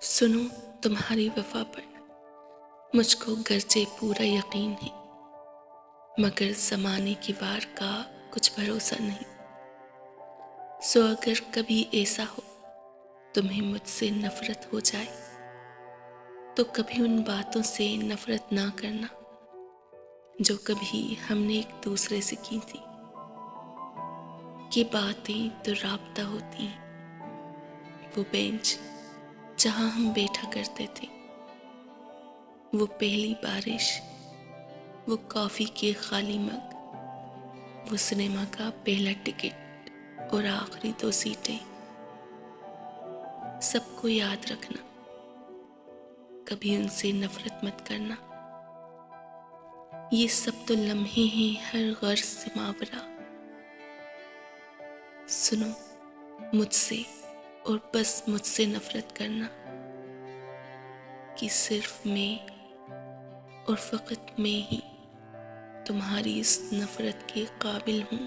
सुनो, तुम्हारी वफा पर मुझको गर्जे पूरा यकीन है, मगर ज़माने की वार का कुछ भरोसा नहीं। सो अगर कभी ऐसा हो तुम्हें मुझसे नफरत हो जाए, तो कभी उन बातों से नफरत ना करना जो कभी हमने एक दूसरे से की थी। ये बातें तो राब्ता होती हैं, वो बेंच जहाँ हम बैठा करते थे, वो पहली बारिश, वो कॉफ़ी के खाली मग, वो सिनेमा का पहला टिकट और आखिरी 2 सीटें। सबको याद रखना, कभी उनसे नफरत मत करना। ये सब तो लम्हे हैं हर गर्ज से मावरा। सुनो, मुझसे और बस मुझसे नफरत करना कि सिर्फ मैं और फ़कत मैं ही तुम्हारी इस नफरत के काबिल हूँ।